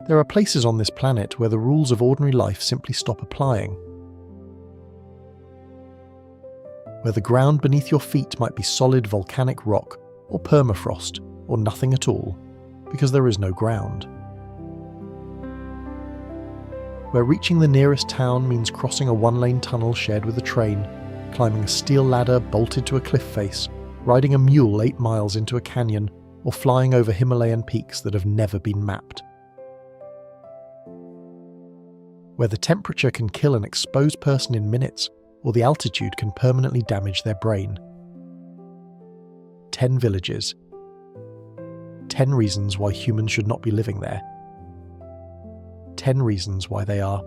There are places on this planet where the rules of ordinary life simply stop applying. Where the ground beneath your feet might be solid volcanic rock, or permafrost, or nothing at all, because there is no ground. Where reaching the nearest town means crossing a one-lane tunnel shared with a train, climbing a steel ladder bolted to a cliff face, riding a mule 8 miles into a canyon, or flying over Himalayan peaks that have never been mapped. Where the temperature can kill an exposed person in minutes, or the altitude can permanently damage their brain. 10 villages. 10 reasons why humans should not be living there. 10 reasons why they are.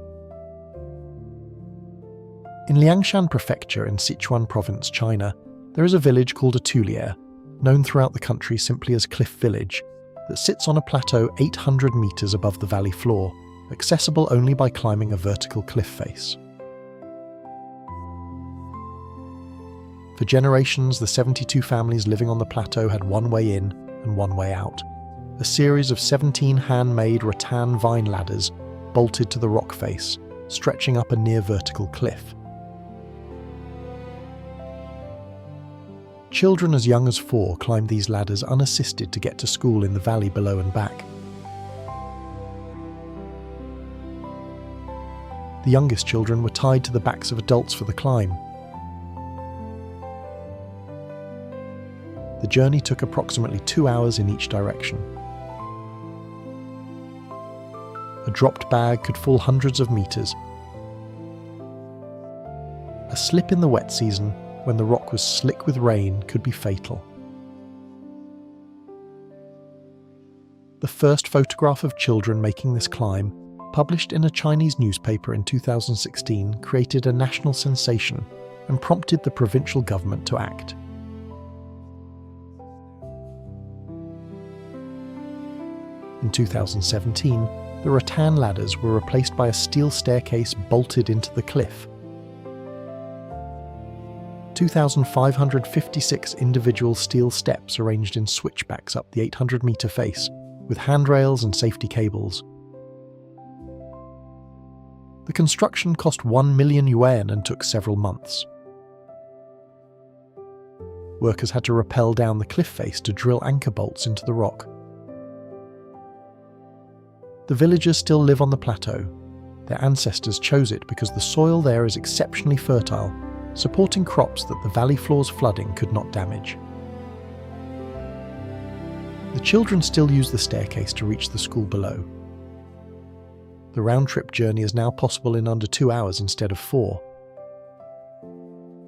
In Liangshan Prefecture in Sichuan Province, China, there is a village called Atulie'er, known throughout the country simply as Cliff Village, that sits on a plateau 800 meters above the valley floor, accessible only by climbing a vertical cliff face. For generations, the 72 families living on the plateau had one way in and one way out, a series of 17 handmade rattan vine ladders bolted to the rock face, stretching up a near-vertical cliff. Children as young as 4 climbed these ladders unassisted to get to school in the valley below and back. The youngest children were tied to the backs of adults for the climb. The journey took approximately 2 hours in each direction. A dropped bag could fall hundreds of meters. A slip in the wet season, when the rock was slick with rain, could be fatal. The first photograph of children making this climb, published in a Chinese newspaper in 2016, created a national sensation and prompted the provincial government to act. In 2017, the rattan ladders were replaced by a steel staircase bolted into the cliff. 2,556 individual steel steps arranged in switchbacks up the 800-meter face, with handrails and safety cables. The construction cost 1 million yuan and took several months. Workers had to rappel down the cliff face to drill anchor bolts into the rock. The villagers still live on the plateau. Their ancestors chose it because the soil there is exceptionally fertile, supporting crops that the valley floor's flooding could not damage. The children still use the staircase to reach the school below. The round-trip journey is now possible in under 2 hours instead of 4.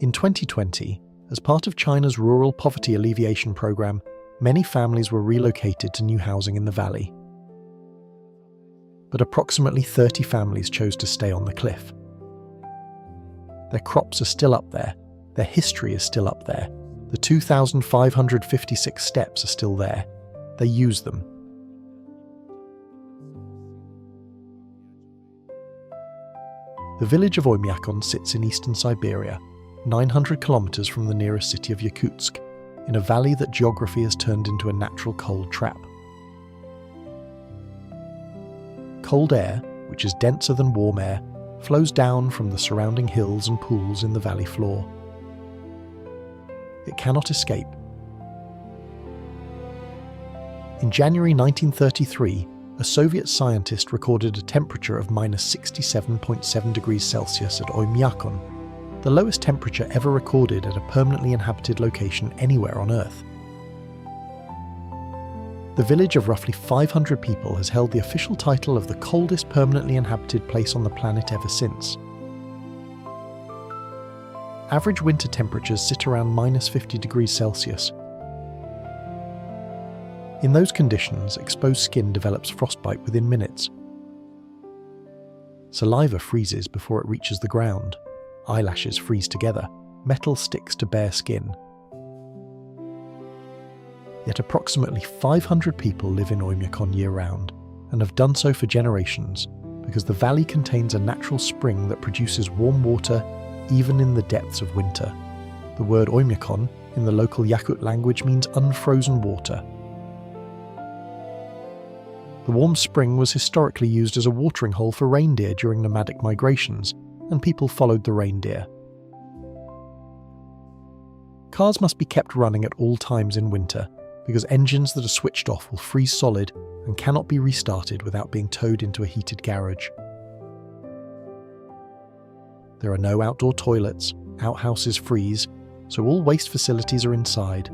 In 2020, as part of China's Rural Poverty Alleviation Program, many families were relocated to new housing in the valley. But approximately 30 families chose to stay on the cliff. Their crops are still up there, their history is still up there, the 2,556 steps are still there. They use them. The village of Oymyakon sits in eastern Siberia, 900 kilometers from the nearest city of Yakutsk, in a valley that geography has turned into a natural cold trap. Cold air, which is denser than warm air, flows down from the surrounding hills and pools in the valley floor. It cannot escape. In January 1933, a Soviet scientist recorded a temperature of -67.7 degrees Celsius at Oymyakon, the lowest temperature ever recorded at a permanently inhabited location anywhere on Earth. The village of roughly 500 people has held the official title of the coldest permanently inhabited place on the planet ever since. Average winter temperatures sit around -50 degrees Celsius. In those conditions, exposed skin develops frostbite within minutes. Saliva freezes before it reaches the ground. Eyelashes freeze together. Metal sticks to bare skin. Yet approximately 500 people live in Oymyakon year-round, and have done so for generations, because the valley contains a natural spring that produces warm water even in the depths of winter. The word Oymyakon in the local Yakut language means unfrozen water. The warm spring was historically used as a watering hole for reindeer during nomadic migrations, and people followed the reindeer. Cars must be kept running at all times in winter, because engines that are switched off will freeze solid and cannot be restarted without being towed into a heated garage. There are no outdoor toilets, outhouses freeze, so all waste facilities are inside.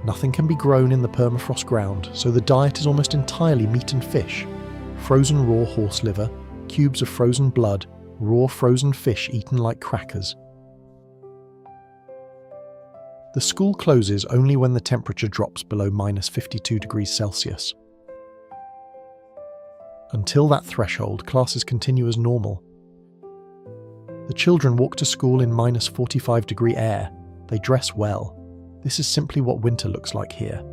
Nothing can be grown in the permafrost ground, so the diet is almost entirely meat and fish. Frozen raw horse liver, cubes of frozen blood, raw frozen fish eaten like crackers. The school closes only when the temperature drops below -52 degrees Celsius. Until that threshold, classes continue as normal. The children walk to school in -45-degree air. They dress well. This is simply what winter looks like here.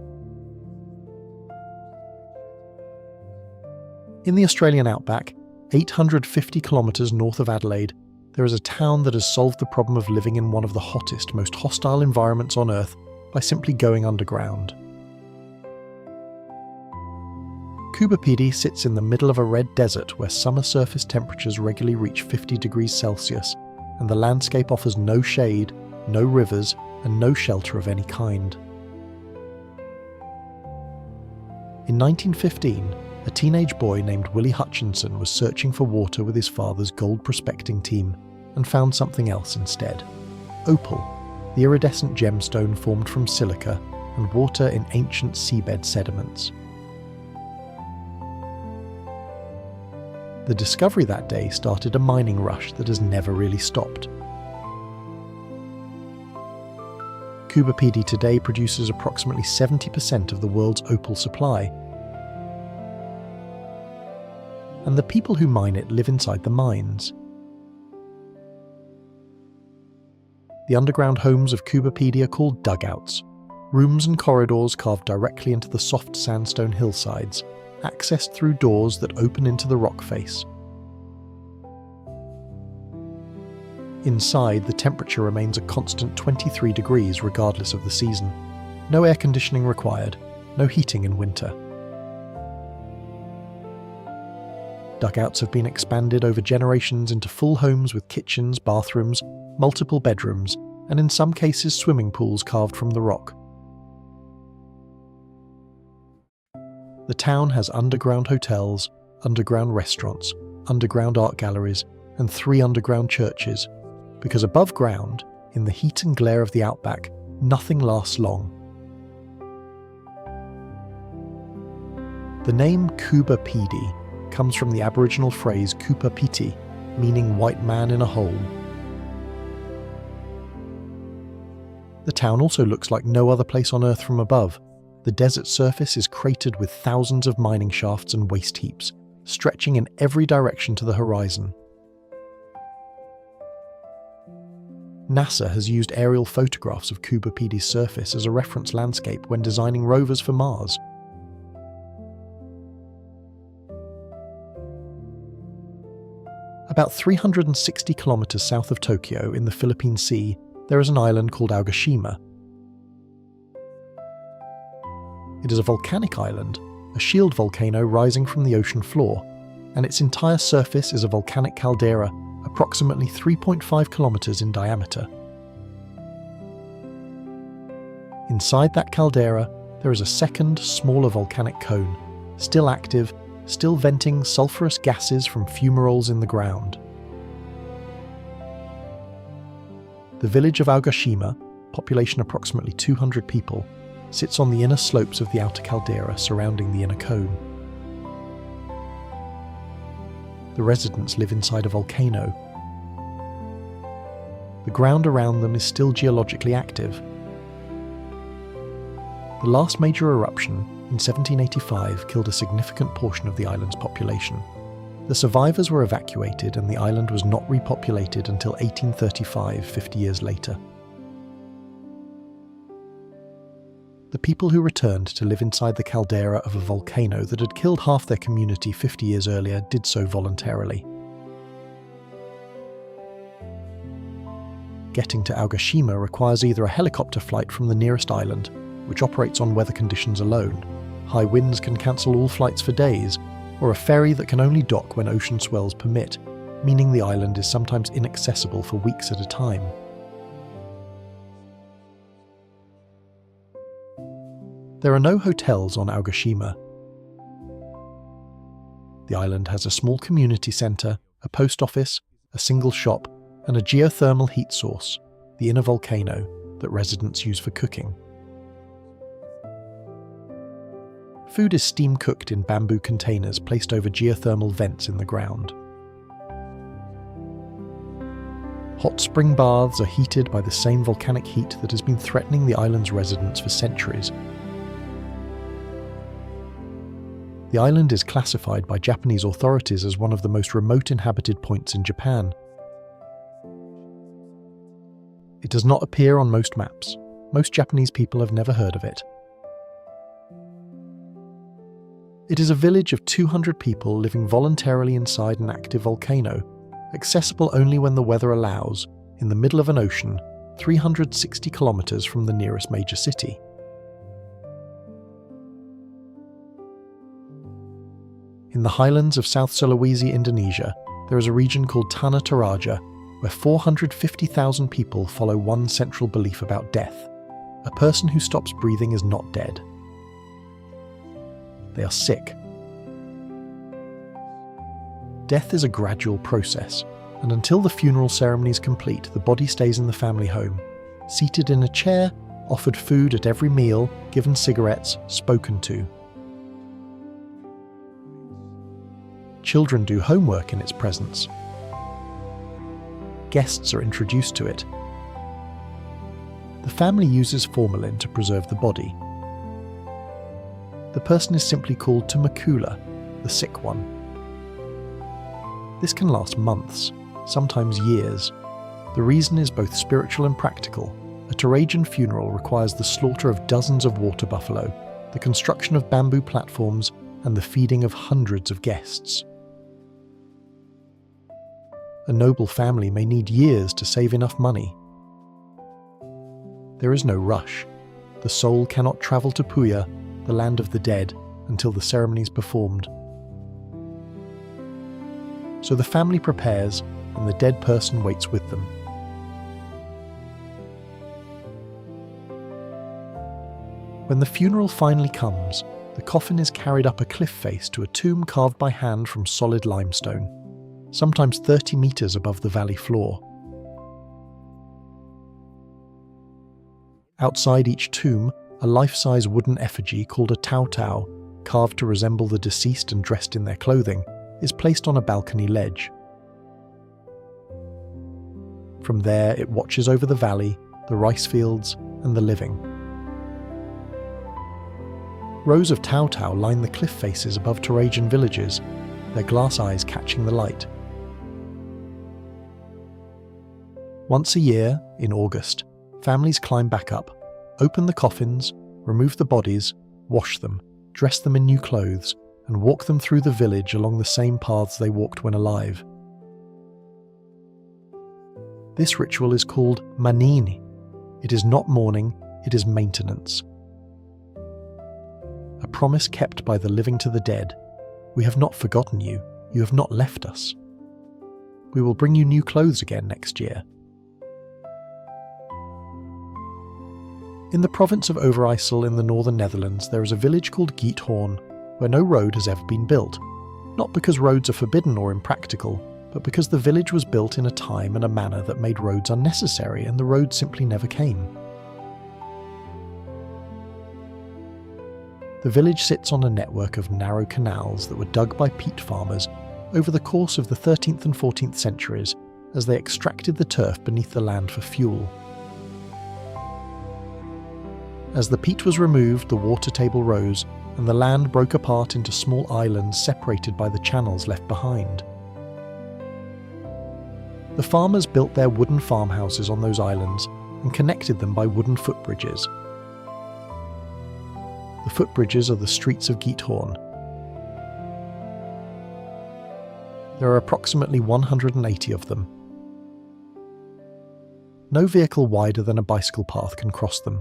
In the Australian outback, 850 kilometres north of Adelaide, there is a town that has solved the problem of living in one of the hottest, most hostile environments on Earth by simply going underground. Coober Pedy sits in the middle of a red desert where summer surface temperatures regularly reach 50 degrees Celsius, and the landscape offers no shade, no rivers, and no shelter of any kind. In 1915, a teenage boy named Willie Hutchinson was searching for water with his father's gold prospecting team and found something else instead. Opal, the iridescent gemstone formed from silica and water in ancient seabed sediments. The discovery that day started a mining rush that has never really stopped. Coober Pedy today produces approximately 70% of the world's opal supply, and the people who mine it live inside the mines. The underground homes of Coober Pedy are called dugouts, rooms and corridors carved directly into the soft sandstone hillsides, accessed through doors that open into the rock face. Inside, the temperature remains a constant 23 degrees regardless of the season. No air conditioning required, no heating in winter. Dugouts have been expanded over generations into full homes with kitchens, bathrooms, multiple bedrooms, and in some cases swimming pools carved from the rock. The town has underground hotels, underground restaurants, underground art galleries, and 3 underground churches, because above ground, in the heat and glare of the outback, nothing lasts long. The name Coober Pedy comes from the Aboriginal phrase Coober Pedy, meaning white man in a hole. The town also looks like no other place on Earth from above. The desert surface is cratered with thousands of mining shafts and waste heaps, stretching in every direction to the horizon. NASA has used aerial photographs of Coober Pedy's surface as a reference landscape when designing rovers for Mars. About 360 kilometers south of Tokyo, in the Philippine Sea, there is an island called Aogashima. It is a volcanic island, a shield volcano rising from the ocean floor, and its entire surface is a volcanic caldera approximately 3.5 kilometers in diameter. Inside that caldera, there is a second, smaller volcanic cone, still active, still venting sulfurous gases from fumaroles in the ground. The village of Aogashima, population approximately 200 people, sits on the inner slopes of the outer caldera surrounding the inner cone. The residents live inside a volcano. The ground around them is still geologically active. The last major eruption, in 1785, killed a significant portion of the island's population. The survivors were evacuated and the island was not repopulated until 1835, 50 years later. The people who returned to live inside the caldera of a volcano that had killed half their community 50 years earlier did so voluntarily. Getting to Aogashima requires either a helicopter flight from the nearest island, which operates on weather conditions alone, high winds can cancel all flights for days, or a ferry that can only dock when ocean swells permit, meaning the island is sometimes inaccessible for weeks at a time. There are no hotels on Aogashima. The island has a small community centre, a post office, a single shop, and a geothermal heat source, the inner volcano, that residents use for cooking. Food is steam-cooked in bamboo containers placed over geothermal vents in the ground. Hot spring baths are heated by the same volcanic heat that has been threatening the island's residents for centuries. The island is classified by Japanese authorities as one of the most remote inhabited points in Japan. It does not appear on most maps. Most Japanese people have never heard of it. It is a village of 200 people living voluntarily inside an active volcano, accessible only when the weather allows, in the middle of an ocean, 360 kilometers from the nearest major city. In the highlands of South Sulawesi, Indonesia, there is a region called Tana Toraja, where 450,000 people follow one central belief about death. A person who stops breathing is not dead. They are sick. Death is a gradual process, and until the funeral ceremony is complete, the body stays in the family home, seated in a chair, offered food at every meal, given cigarettes, spoken to. Children do homework in its presence. Guests are introduced to it. The family uses formalin to preserve the body. The person is simply called Tumakula, the sick one. This can last months, sometimes years. The reason is both spiritual and practical. A Torajan funeral requires the slaughter of dozens of water buffalo, the construction of bamboo platforms, and the feeding of hundreds of guests. A noble family may need years to save enough money. There is no rush. The soul cannot travel to Puya, the land of the dead, until the ceremony is performed. So the family prepares, and the dead person waits with them. When the funeral finally comes, the coffin is carried up a cliff face to a tomb carved by hand from solid limestone, sometimes 30 meters above the valley floor. Outside each tomb, a life-size wooden effigy called a tautau, carved to resemble the deceased and dressed in their clothing, is placed on a balcony ledge. From there, it watches over the valley, the rice fields, and the living. Rows of tautau line the cliff faces above Torajan villages, their glass eyes catching the light. Once a year, in August, families climb back up, open the coffins, remove the bodies, wash them, dress them in new clothes, and walk them through the village along the same paths they walked when alive. This ritual is called manini. It is not mourning, it is maintenance. A promise kept by the living to the dead. We have not forgotten you, you have not left us. We will bring you new clothes again next year. In the province of Overijssel in the northern Netherlands, there is a village called Giethoorn, where no road has ever been built. Not because roads are forbidden or impractical, but because the village was built in a time and a manner that made roads unnecessary, and the roads simply never came. The village sits on a network of narrow canals that were dug by peat farmers over the course of the 13th and 14th centuries as they extracted the turf beneath the land for fuel. As the peat was removed, the water table rose, and the land broke apart into small islands separated by the channels left behind. The farmers built their wooden farmhouses on those islands and connected them by wooden footbridges. The footbridges are the streets of Giethoorn. There are approximately 180 of them. No vehicle wider than a bicycle path can cross them.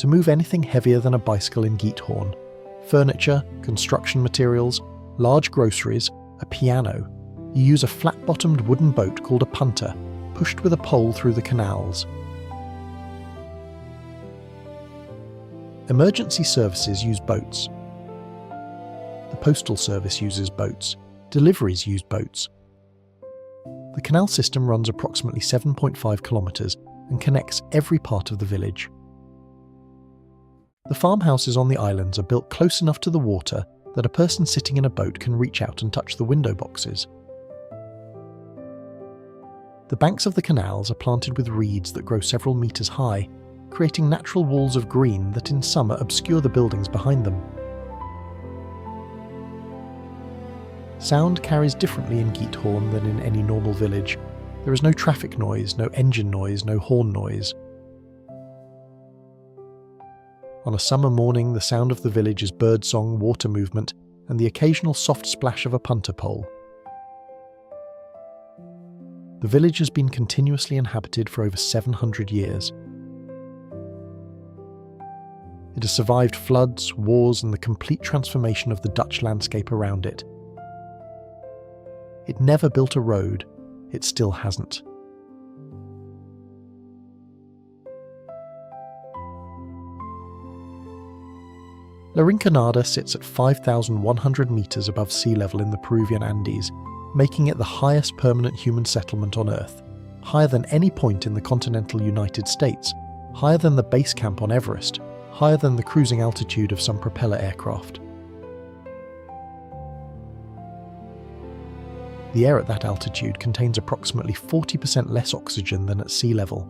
To move anything heavier than a bicycle in Giethoorn, furniture, construction materials, large groceries, a piano, you use a flat-bottomed wooden boat called a punter, pushed with a pole through the canals. Emergency services use boats. The postal service uses boats. Deliveries use boats. The canal system runs approximately 7.5 kilometres and connects every part of the village. The farmhouses on the islands are built close enough to the water that a person sitting in a boat can reach out and touch the window boxes. The banks of the canals are planted with reeds that grow several metres high, creating natural walls of green that in summer obscure the buildings behind them. Sound carries differently in Giethoorn than in any normal village. There is no traffic noise, no engine noise, no horn noise. On a summer morning, the sound of the village is birdsong, water movement, and the occasional soft splash of a punter pole. The village has been continuously inhabited for over 700 years. It has survived floods, wars, and the complete transformation of the Dutch landscape around it. It never built a road. It still hasn't. La Rinconada sits at 5,100 metres above sea level in the Peruvian Andes, making it the highest permanent human settlement on Earth, higher than any point in the continental United States, higher than the base camp on Everest, higher than the cruising altitude of some propeller aircraft. The air at that altitude contains approximately 40% less oxygen than at sea level.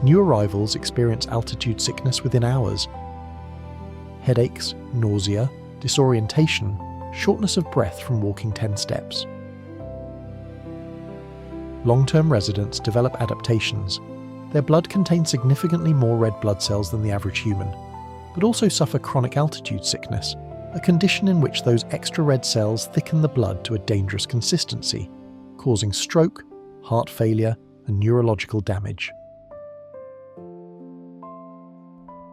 New arrivals experience altitude sickness within hours. Headaches, nausea, disorientation, shortness of breath from walking 10 steps. Long-term residents develop adaptations. Their blood contains significantly more red blood cells than the average human, but also suffer chronic altitude sickness, a condition in which those extra red cells thicken the blood to a dangerous consistency, causing stroke, heart failure, and neurological damage.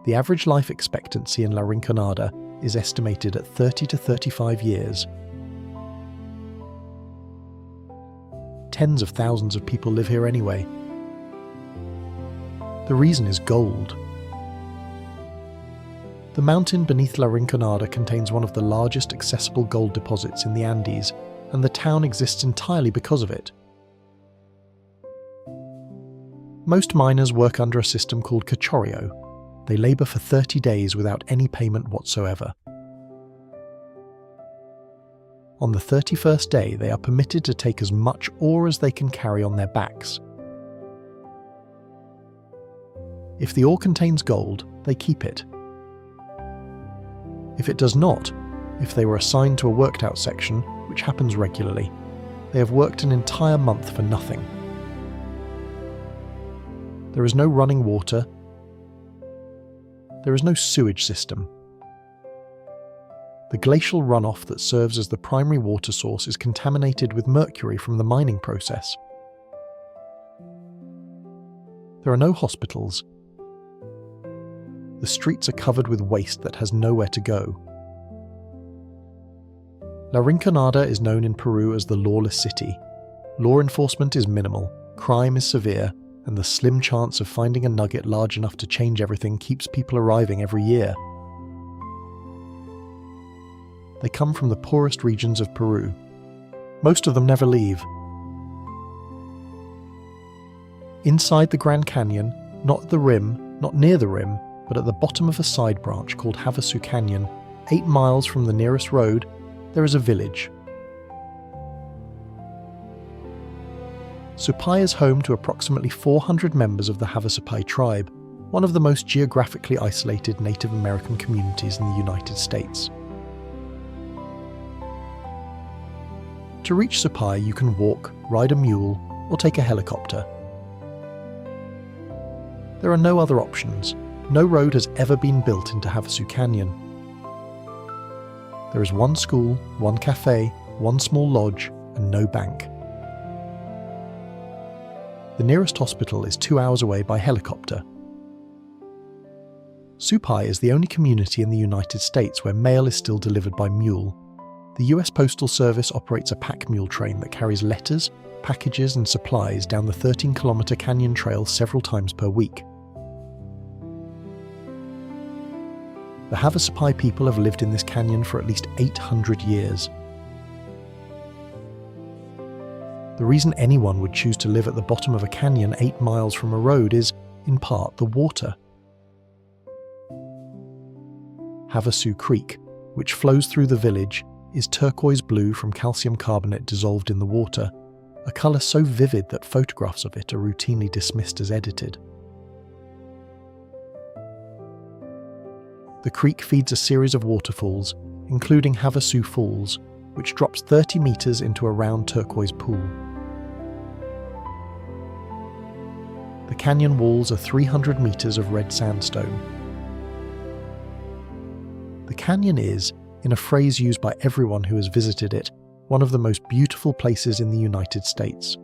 The average life expectancy in La Rinconada is estimated at 30 to 35 years. Tens of thousands of people live here anyway. The reason is gold. The mountain beneath La Rinconada contains one of the largest accessible gold deposits in the Andes, and the town exists entirely because of it. Most miners work under a system called cachorio. They labour for 30 days without any payment whatsoever. On the 31st day, they are permitted to take as much ore as they can carry on their backs. If the ore contains gold, they keep it. If it does not, if they were assigned to a worked-out section, which happens regularly, they have worked an entire month for nothing. There is no running water. There is no sewage system. The glacial runoff that serves as the primary water source is contaminated with mercury from the mining process. There are no hospitals. The streets are covered with waste that has nowhere to go. La Rinconada is known in Peru as the lawless city. Law enforcement is minimal, crime is severe, and the slim chance of finding a nugget large enough to change everything keeps people arriving every year. They come from the poorest regions of Peru. Most of them never leave. Inside the Grand Canyon, not at the rim, not near the rim, but at the bottom of a side branch called Havasu Canyon, 8 miles from the nearest road, there is a village. Supai is home to approximately 400 members of the Havasupai tribe, one of the most geographically isolated Native American communities in the United States. To reach Supai, you can walk, ride a mule, or take a helicopter. There are no other options. No road has ever been built into Havasu Canyon. There is one school, one cafe, one small lodge, and no bank. The nearest hospital is 2 hours away by helicopter. Supai is the only community in the United States where mail is still delivered by mule. The US Postal Service operates a pack mule train that carries letters, packages and supplies down the 13-kilometre canyon trail several times per week. The Supai people have lived in this canyon for at least 800 years. The reason anyone would choose to live at the bottom of a canyon 8 miles from a road is, in part, the water. Havasu Creek, which flows through the village, is turquoise blue from calcium carbonate dissolved in the water, a colour so vivid that photographs of it are routinely dismissed as edited. The creek feeds a series of waterfalls, including Havasu Falls, which drops 30 metres into a round turquoise pool. The canyon walls are 300 metres of red sandstone. The canyon is, in a phrase used by everyone who has visited it, one of the most beautiful places in the United States.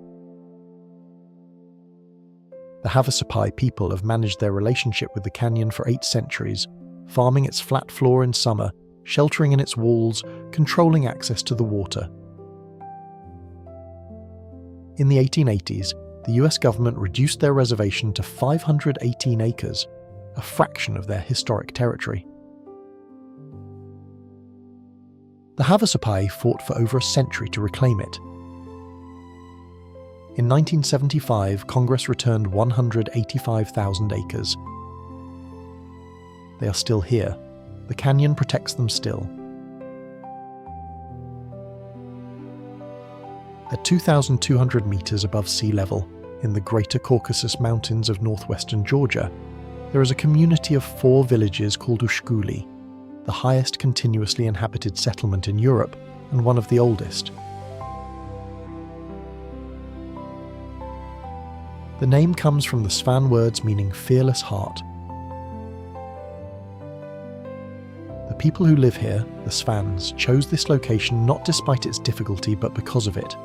The Supai people have managed their relationship with the canyon for 8 centuries, farming its flat floor in summer, sheltering in its walls, controlling access to the water. In the 1880s, the US government reduced their reservation to 518 acres, a fraction of their historic territory. The Supai fought for over a century to reclaim it. In 1975, Congress returned 185,000 acres. They are still here. The canyon protects them still. At 2,200 metres above sea level, in the Greater Caucasus Mountains of northwestern Georgia, there is a community of 4 villages called Ushguli, the highest continuously inhabited settlement in Europe and one of the oldest. The name comes from the Svan words meaning fearless heart. The people who live here, the Svans, chose this location not despite its difficulty but because of it.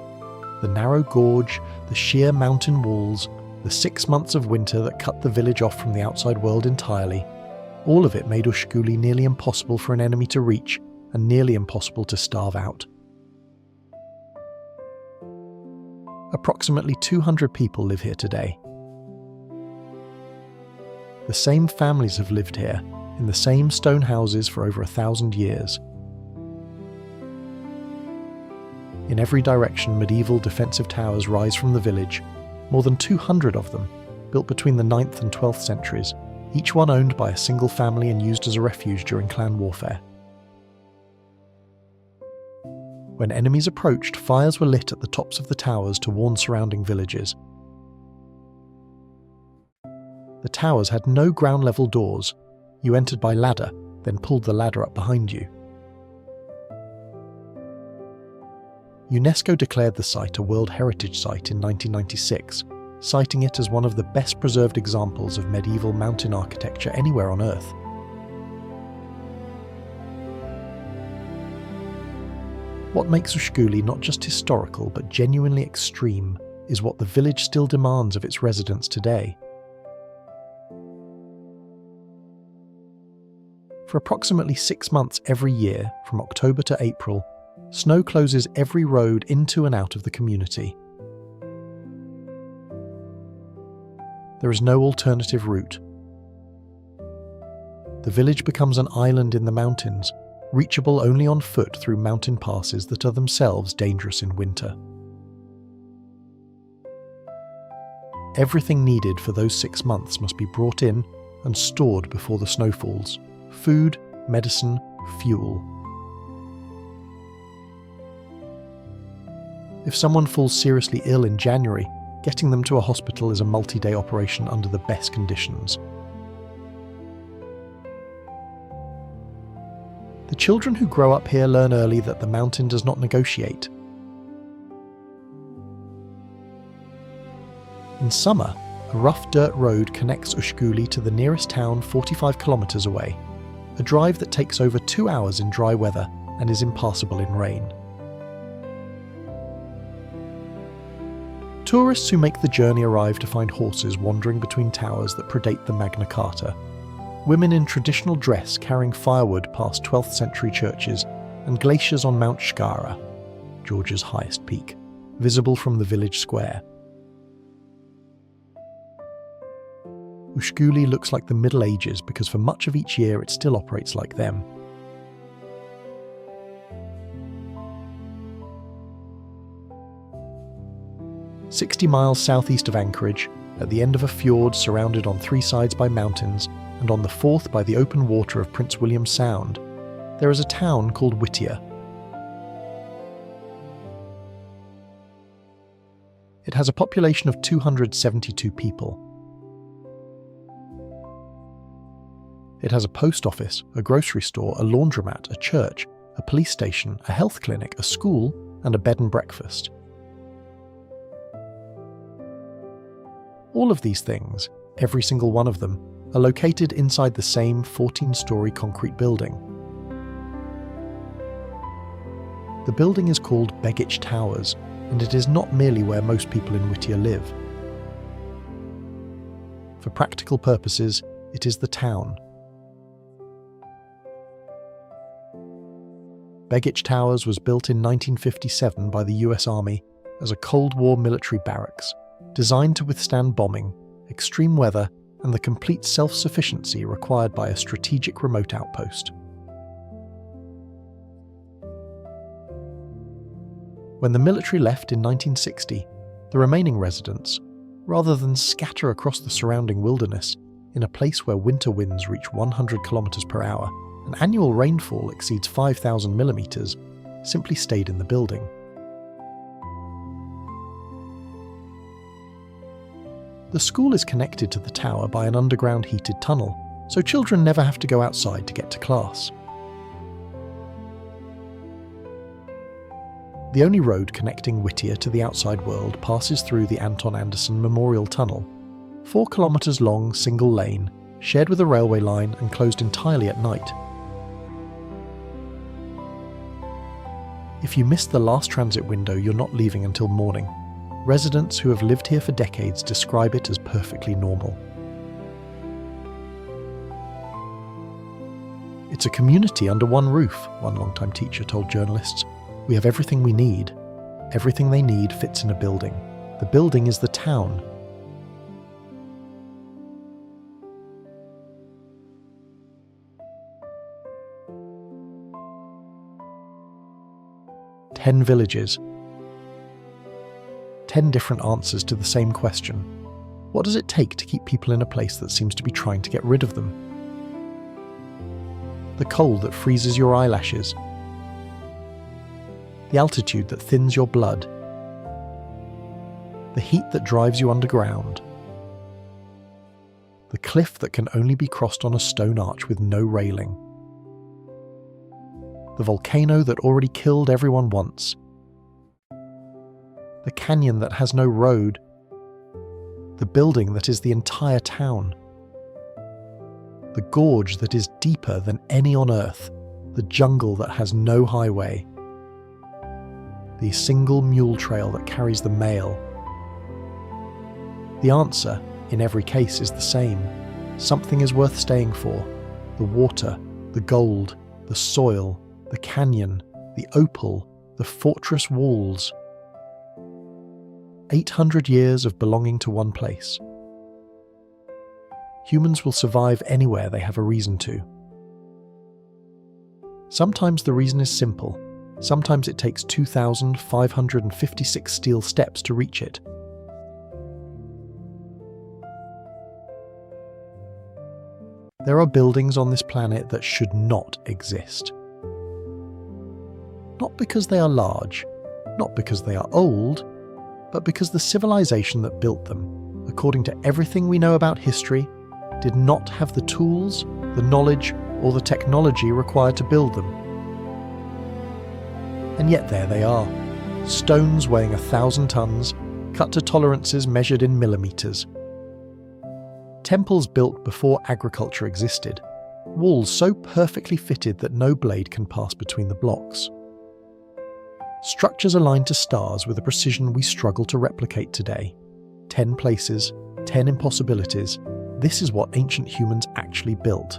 The narrow gorge, the sheer mountain walls, the 6 months of winter that cut the village off from the outside world entirely, all of it made Ushguli nearly impossible for an enemy to reach and nearly impossible to starve out. Approximately 200 people live here today. The same families have lived here, in the same stone houses for over 1,000 years. In every direction, medieval defensive towers rise from the village, more than 200 of them, built between the 9th and 12th centuries, each one owned by a single family and used as a refuge during clan warfare. When enemies approached, fires were lit at the tops of the towers to warn surrounding villages. The towers had no ground-level doors. You entered by ladder, then pulled the ladder up behind you. UNESCO declared the site a World Heritage Site in 1996, citing it as one of the best preserved examples of medieval mountain architecture anywhere on Earth. What makes Ushguli not just historical but genuinely extreme is what the village still demands of its residents today. For approximately 6 months every year, from October to April, snow closes every road into and out of the community. There is no alternative route. The village becomes an island in the mountains, reachable only on foot through mountain passes that are themselves dangerous in winter. Everything needed for those 6 months must be brought in and stored before the snow falls: food, medicine, fuel. If someone falls seriously ill in January, getting them to a hospital is a multi-day operation under the best conditions. The children who grow up here learn early that the mountain does not negotiate. In summer, a rough dirt road connects Ushguli to the nearest town 45 kilometers away, a drive that takes over 2 hours in dry weather and is impassable in rain. Tourists who make the journey arrive to find horses wandering between towers that predate the Magna Carta, women in traditional dress carrying firewood past 12th century churches, and glaciers on Mount Shkara, Georgia's highest peak, visible from the village square. Ushguli looks like the Middle Ages because for much of each year it still operates like them. "60 miles southeast of Anchorage, at the end of a fjord surrounded on 3 sides by mountains and on the 4th by the open water of Prince William Sound, there is a town called Whittier. It has a population of 272 people. It has a post office, a grocery store, a laundromat, a church, a police station, a health clinic, a school, and a bed and breakfast. All of these things, every single one of them, are located inside the same 14-story concrete building. The building is called Begich Towers, and it is not merely where most people in Whittier live. For practical purposes, it is the town. Begich Towers was built in 1957 by the US Army as a Cold War military barracks, designed to withstand bombing, extreme weather, and the complete self-sufficiency required by a strategic remote outpost. When the military left in 1960, the remaining residents, rather than scatter across the surrounding wilderness, in a place where winter winds reach 100 kilometers per hour and annual rainfall exceeds 5,000 millimeters, simply stayed in the building. The school is connected to the tower by an underground heated tunnel, so children never have to go outside to get to class. The only road connecting Whittier to the outside world passes through the Anton Anderson Memorial Tunnel, 4 kilometers long, single lane, shared with a railway line and closed entirely at night. If you missed the last transit window, you're not leaving until morning. Residents who have lived here for decades describe it as perfectly normal. "It's a community under one roof," one longtime teacher told journalists. "We have everything we need. Everything they need fits in a building. The building is the town." "10 villages. 10 different answers to the same question. What does it take to keep people in a place that seems to be trying to get rid of them? The cold that freezes your eyelashes. The altitude that thins your blood. The heat that drives you underground. The cliff that can only be crossed on a stone arch with no railing. The volcano that already killed everyone once. The canyon that has no road. The building that is the entire town. The gorge that is deeper than any on Earth. The jungle that has no highway. The single mule trail that carries the mail. The answer, in every case, is the same. Something is worth staying for. The water, the gold, the soil, the canyon, the opal, the fortress walls. 800 years of belonging to one place. Humans will survive anywhere they have a reason to. Sometimes the reason is simple. Sometimes it takes 2,556 steel steps to reach it. There are buildings on this planet that should not exist. Not because they are large, not because they are old, but because the civilization that built them, according to everything we know about history, did not have the tools, the knowledge, or the technology required to build them. And yet there they are, stones weighing 1,000 tons, cut to tolerances measured in millimeters. Temples built before agriculture existed, walls so perfectly fitted that no blade can pass between the blocks. Structures aligned to stars with a precision we struggle to replicate today. 10 places, 10 impossibilities. This is what ancient humans actually built.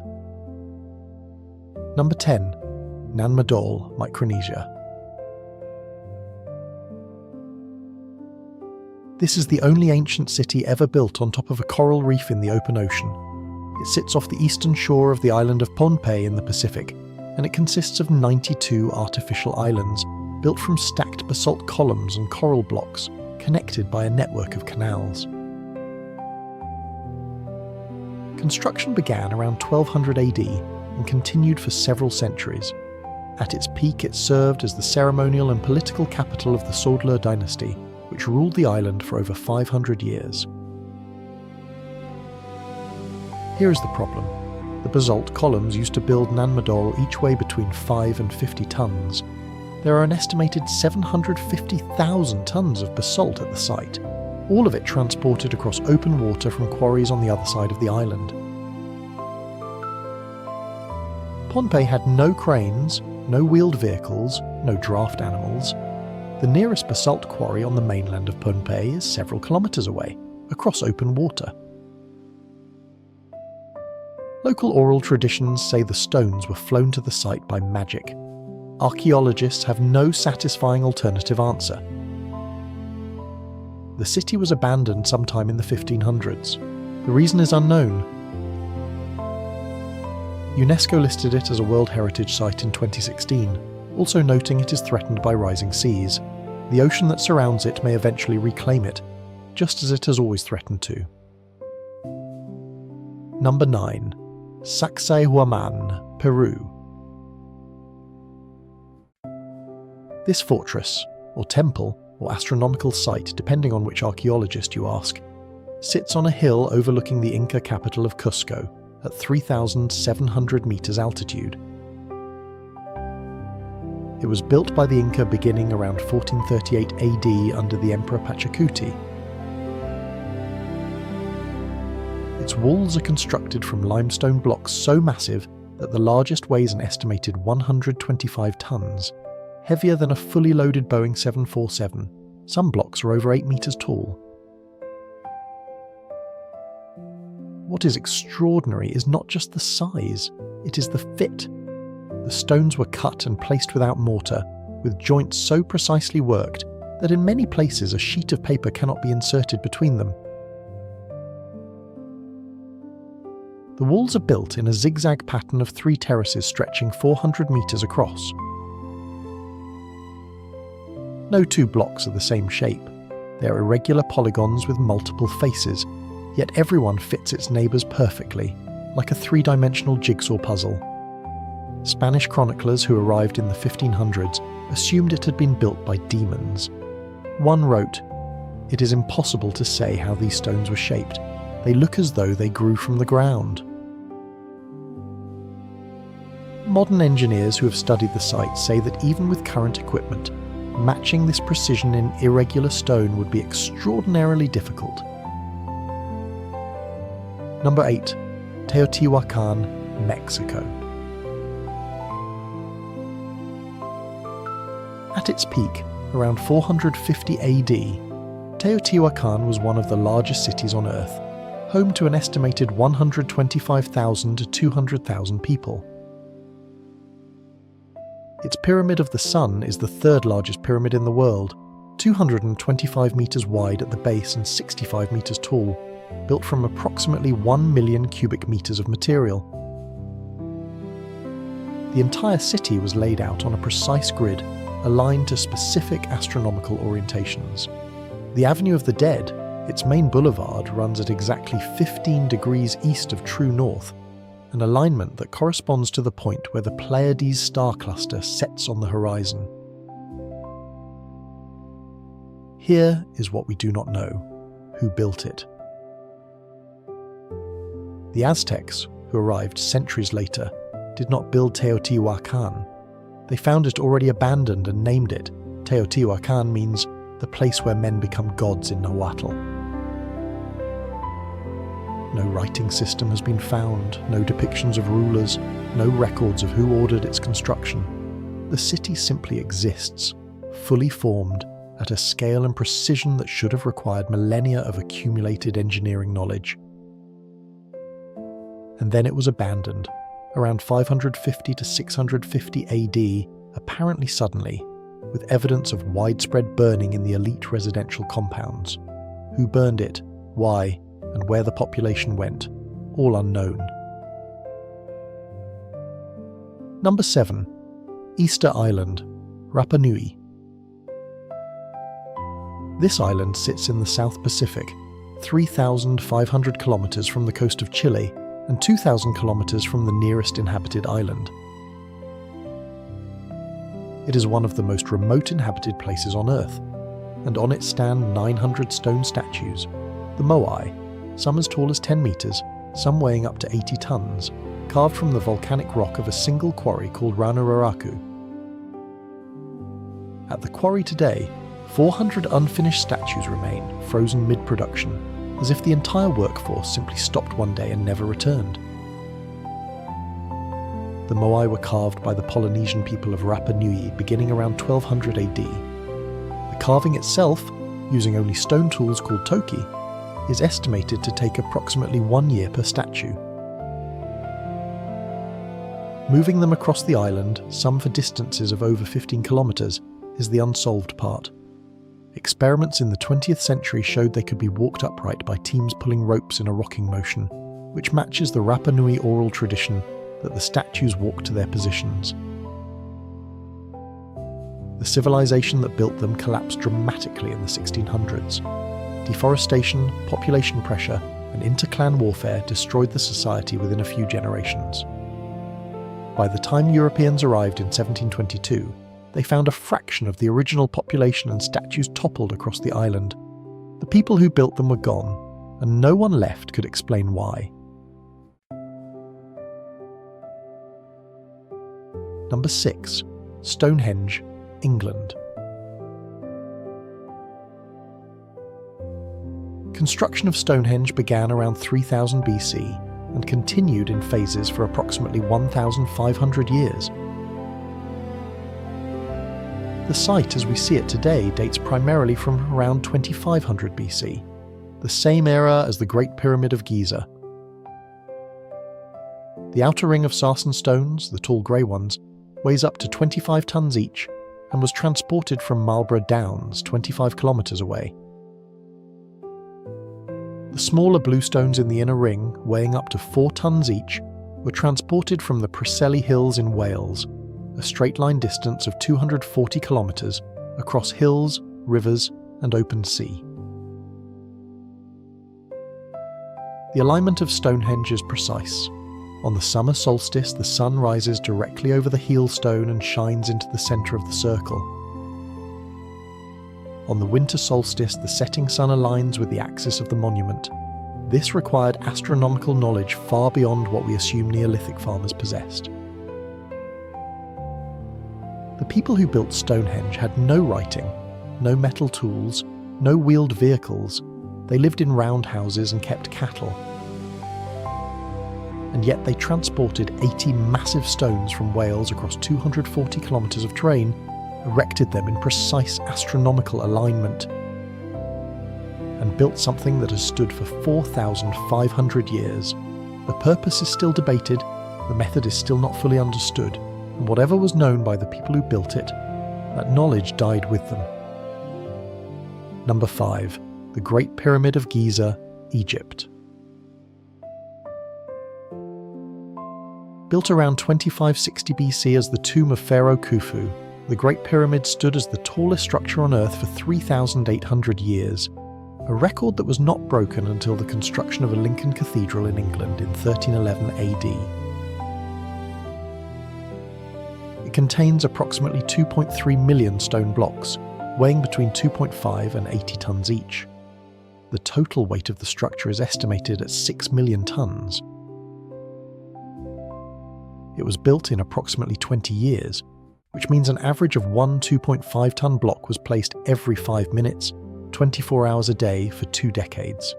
Number 10. Nan Madol, Micronesia. This is the only ancient city ever built on top of a coral reef in the open ocean. It sits off the eastern shore of the island of Pohnpei in the Pacific, and it consists of 92 artificial islands built from stacked basalt columns and coral blocks, connected by a network of canals. Construction began around 1200 AD and continued for several centuries. At its peak, it served as the ceremonial and political capital of the Atulie'er dynasty, which ruled the island for over 500 years. Here is the problem. The basalt columns used to build Nan Madol each weigh between 5 and 50 tons. There are an estimated 750,000 tons of basalt at the site, all of it transported across open water from quarries on the other side of the island. Pohnpei had no cranes, no wheeled vehicles, no draft animals. The nearest basalt quarry on the mainland of Pohnpei is several kilometres away, across open water. Local oral traditions say the stones were flown to the site by magic. Archaeologists have no satisfying alternative answer. The city was abandoned sometime in the 1500s. The reason is unknown. UNESCO listed it as a World Heritage Site in 2016, also noting it is threatened by rising seas. The ocean that surrounds it may eventually reclaim it, just as it has always threatened to. Number 9. Sacsayhuaman, Peru. This fortress, or temple, or astronomical site, depending on which archaeologist you ask, sits on a hill overlooking the Inca capital of Cusco at 3,700 meters altitude. It was built by the Inca beginning around 1438 AD under the Emperor Pachacuti. Its walls are constructed from limestone blocks so massive that the largest weighs an estimated 125 tons, heavier than a fully loaded Boeing 747. Some blocks are over 8 meters tall. What is extraordinary is not just the size, it is the fit. The stones were cut and placed without mortar, with joints so precisely worked that in many places a sheet of paper cannot be inserted between them. The walls are built in a zigzag pattern of 3 terraces stretching 400 meters across. No 2 blocks are the same shape. They are irregular polygons with multiple faces, yet everyone fits its neighbours perfectly, like a 3-dimensional jigsaw puzzle. Spanish chroniclers who arrived in the 1500s assumed it had been built by demons. One wrote, "It is impossible to say how these stones were shaped. They look as though they grew from the ground." Modern engineers who have studied the site say that even with current equipment, matching this precision in irregular stone would be extraordinarily difficult. Number 8. Teotihuacan, Mexico. At its peak, around 450 AD, Teotihuacan was one of the largest cities on Earth, home to an estimated 125,000 to 200,000 people. Its Pyramid of the Sun is the 3rd largest pyramid in the world, 225 meters wide at the base and 65 meters tall, built from approximately 1 million cubic meters of material. The entire city was laid out on a precise grid, aligned to specific astronomical orientations. The Avenue of the Dead, its main boulevard, runs at exactly 15 degrees east of true north, an alignment that corresponds to the point where the Pleiades star cluster sets on the horizon. Here is what we do not know: who built it. The Aztecs, who arrived centuries later, did not build Teotihuacan. They found it already abandoned and named it. Teotihuacan means the place where men become gods in Nahuatl. No writing system has been found, no depictions of rulers, no records of who ordered its construction. The city simply exists, fully formed, at a scale and precision that should have required millennia of accumulated engineering knowledge. And then it was abandoned, around 550 to 650 AD, apparently suddenly, with evidence of widespread burning in the elite residential compounds. Who burned it, why, and where the population went, all unknown. Number 7. Easter Island, Rapa Nui. This island sits in the South Pacific, 3,500 kilometers from the coast of Chile and 2,000 kilometers from the nearest inhabited island. It is one of the most remote inhabited places on Earth, and on it stand 900 stone statues, the moai, some as tall as 10 meters, some weighing up to 80 tons, carved from the volcanic rock of a single quarry called Ranararaku. At the quarry today, 400 unfinished statues remain, frozen mid-production, as if the entire workforce simply stopped one day and never returned. The moai were carved by the Polynesian people of Rapa Nui beginning around 1200 AD. The carving itself, using only stone tools called toki, is estimated to take approximately 1 year per statue. Moving them across the island, some for distances of over 15 kilometers, is the unsolved part. Experiments in the 20th century showed they could be walked upright by teams pulling ropes in a rocking motion, which matches the Rapa Nui oral tradition that the statues walk to their positions. The civilization that built them collapsed dramatically in the 1600s. Deforestation, population pressure, and inter-clan warfare destroyed the society within a few generations. By the time Europeans arrived in 1722, they found a fraction of the original population and statues toppled across the island. The people who built them were gone, and no one left could explain why. Number 6. Stonehenge, England. Construction of Stonehenge began around 3000 BC and continued in phases for approximately 1,500 years. The site as we see it today dates primarily from around 2500 BC, the same era as the Great Pyramid of Giza. The outer ring of sarsen stones, the tall grey ones, weighs up to 25 tons each and was transported from Marlborough Downs, 25 kilometres away. The smaller blue stones in the inner ring, weighing up to 4 tons each, were transported from the Preseli Hills in Wales, a straight-line distance of 240 kilometres across hills, rivers and open sea. The alignment of Stonehenge is precise. On the summer solstice, the sun rises directly over the heel stone and shines into the centre of the circle. On the winter solstice, the setting sun aligns with the axis of the monument. This required astronomical knowledge far beyond what we assume Neolithic farmers possessed. The people who built Stonehenge had no writing, no metal tools, no wheeled vehicles. They lived in round houses and kept cattle. And yet they transported 80 massive stones from Wales across 240 kilometres of terrain, erected them in precise astronomical alignment, and built something that has stood for 4,500 years. The purpose is still debated, the method is still not fully understood, and whatever was known by the people who built it, that knowledge died with them. Number 5. The Great Pyramid of Giza, Egypt. Built around 2560 BC as the tomb of Pharaoh Khufu, the Great Pyramid stood as the tallest structure on Earth for 3,800 years, a record that was not broken until the construction of a Lincoln Cathedral in England in 1311 AD. It contains approximately 2.3 million stone blocks, weighing between 2.5 and 80 tons each. The total weight of the structure is estimated at 6 million tons. It was built in approximately 20 years, which means an average of one 2.5-ton block was placed every 5 minutes, 24 hours a day for 2 decades.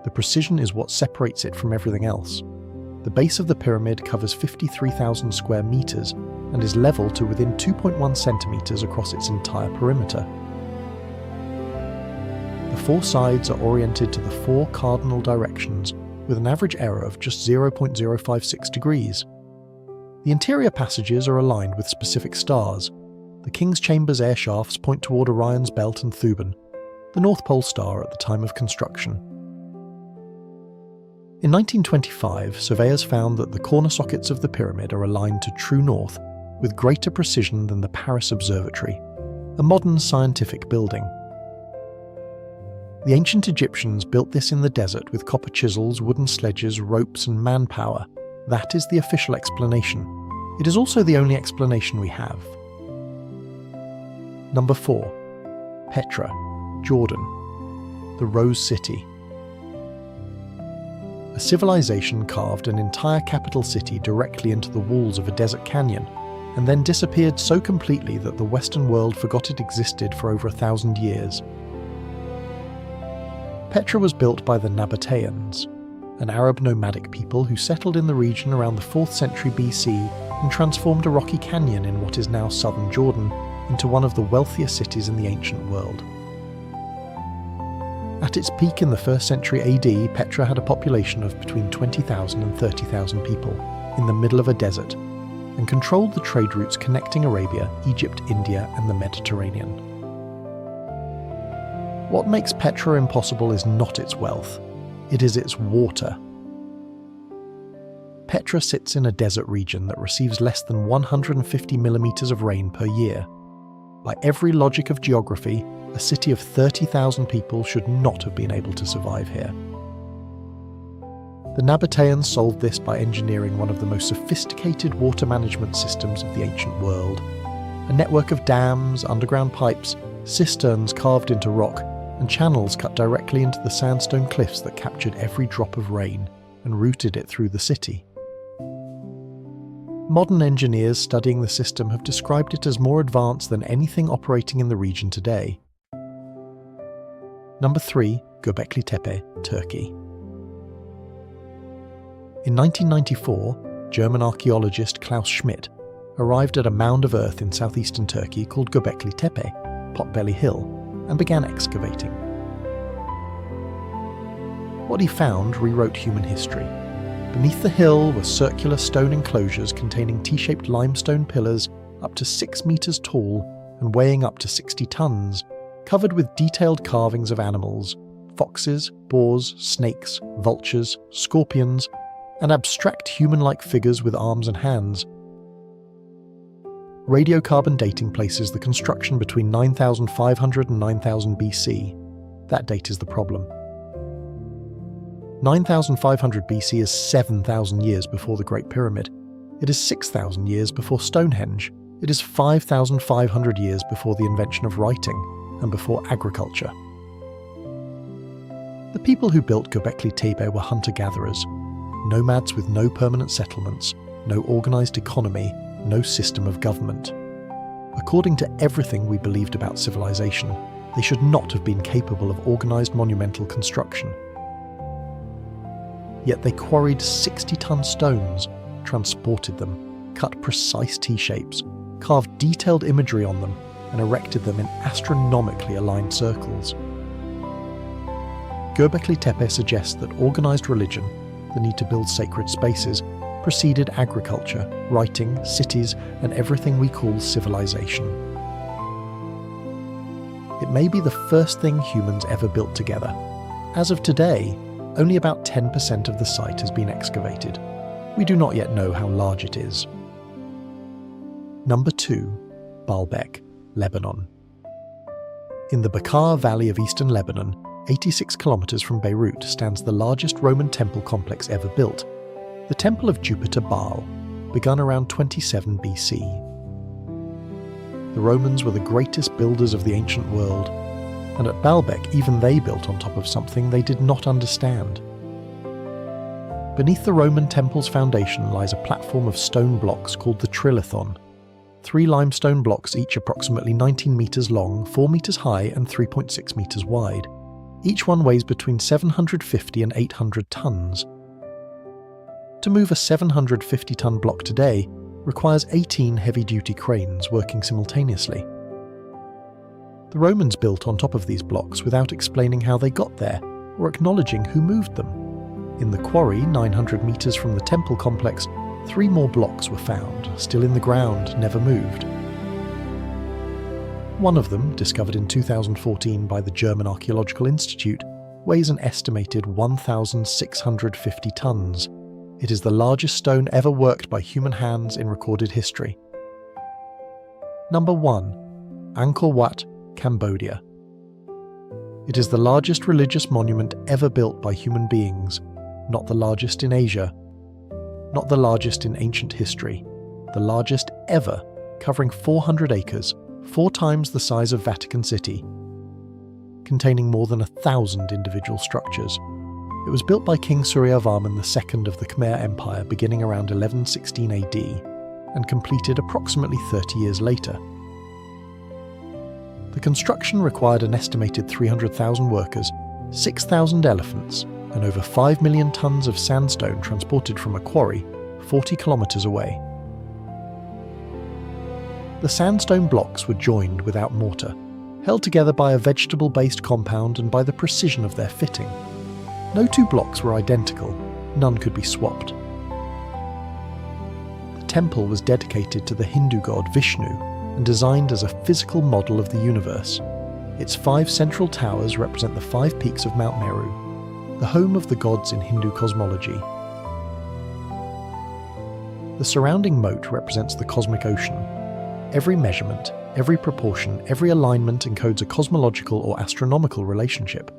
The precision is what separates it from everything else. The base of the pyramid covers 53,000 square meters and is level to within 2.1 centimetres across its entire perimeter. The four sides are oriented to the four cardinal directions with an average error of just 0.056 degrees. The interior passages are aligned with specific stars. The King's Chamber's air shafts point toward Orion's belt and Thuban, the North Pole star at the time of construction. In 1925, surveyors found that the corner sockets of the pyramid are aligned to true north with greater precision than the Paris Observatory, a modern scientific building. The ancient Egyptians built this in the desert with copper chisels, wooden sledges, ropes and manpower. That is the official explanation. It is also the only explanation we have. Number 4. Petra, Jordan, the Rose City. A civilization carved an entire capital city directly into the walls of a desert canyon, and then disappeared so completely that the Western world forgot it existed for over 1,000 years. Petra was built by the Nabateans, an Arab nomadic people who settled in the region around the 4th century BC and transformed a rocky canyon in what is now southern Jordan into one of the wealthiest cities in the ancient world. At its peak in the 1st century AD, Petra had a population of between 20,000 and 30,000 people in the middle of a desert, and controlled the trade routes connecting Arabia, Egypt, India, and the Mediterranean. What makes Petra impossible is not its wealth, it is its water. Petra sits in a desert region that receives less than 150 millimeters of rain per year. By every logic of geography, a city of 30,000 people should not have been able to survive here. The Nabateans solved this by engineering one of the most sophisticated water management systems of the ancient world. A network of dams, underground pipes, cisterns carved into rock, and channels cut directly into the sandstone cliffs that captured every drop of rain and routed it through the city. Modern engineers studying the system have described it as more advanced than anything operating in the region today. Number 3. Göbekli Tepe, Turkey. In 1994, German archaeologist Klaus Schmidt arrived at a mound of earth in southeastern Turkey called Göbekli Tepe, Potbelly Hill, and began excavating. What he found rewrote human history. Beneath the hill were circular stone enclosures containing T-shaped limestone pillars up to 6 meters tall and weighing up to 60 tons, covered with detailed carvings of animals, foxes, boars, snakes, vultures, scorpions, and abstract human-like figures with arms and hands. Radiocarbon dating places the construction between 9,500 and 9,000 BC. That date is the problem. 9,500 BC is 7,000 years before the Great Pyramid. It is 6,000 years before Stonehenge. It is 5,500 years before the invention of writing and before agriculture. The people who built Göbekli Tepe were hunter-gatherers, nomads with no permanent settlements, no organised economy, no system of government. According to everything we believed about civilization, they should not have been capable of organised monumental construction. Yet they quarried 60-ton stones, transported them, cut precise T-shapes, carved detailed imagery on them, and erected them in astronomically aligned circles. Göbekli Tepe suggests that organised religion, the need to build sacred spaces, preceded agriculture, writing, cities, and everything we call civilization. It may be the first thing humans ever built together. As of today, only about 10% of the site has been excavated. We do not yet know how large it is. Number 2. Baalbek, Lebanon. In the Bekaa Valley of eastern Lebanon, 86 kilometers from Beirut, stands the largest Roman temple complex ever built, the Temple of Jupiter Baal, begun around 27 BC. The Romans were the greatest builders of the ancient world, and at Baalbek even they built on top of something they did not understand. Beneath the Roman temple's foundation lies a platform of stone blocks called the Trilithon, 3 limestone blocks each approximately 19 meters long, 4 meters high and 3.6 meters wide. Each one weighs between 750 and 800 tons. To move a 750-ton block today requires 18 heavy-duty cranes working simultaneously. The Romans built on top of these blocks without explaining how they got there or acknowledging who moved them. In the quarry, 900 metres from the temple complex, 3 more blocks were found, still in the ground, never moved. One of them, discovered in 2014 by the German Archaeological Institute, weighs an estimated 1,650 tons. It is the largest stone ever worked by human hands in recorded history. Number 1. Angkor Wat, Cambodia. It is the largest religious monument ever built by human beings, not the largest in Asia, not the largest in ancient history, the largest ever, covering 400 acres, 4 times the size of Vatican City, containing more than 1,000 individual structures. It was built by King Suryavarman II of the Khmer Empire beginning around 1116 AD and completed approximately 30 years later. The construction required an estimated 300,000 workers, 6,000 elephants, and over 5 million tons of sandstone transported from a quarry 40 kilometres away. The sandstone blocks were joined without mortar, held together by a vegetable-based compound and by the precision of their fitting. No 2 blocks were identical, none could be swapped. The temple was dedicated to the Hindu god Vishnu and designed as a physical model of the universe. Its 5 central towers represent the 5 peaks of Mount Meru, the home of the gods in Hindu cosmology. The surrounding moat represents the cosmic ocean. Every measurement, every proportion, every alignment encodes a cosmological or astronomical relationship.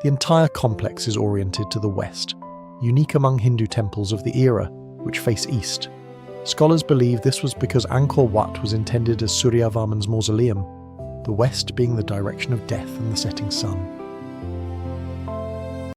The entire complex is oriented to the west, unique among Hindu temples of the era, which face east. Scholars believe this was because Angkor Wat was intended as Suryavarman's mausoleum, the west being the direction of death and the setting sun.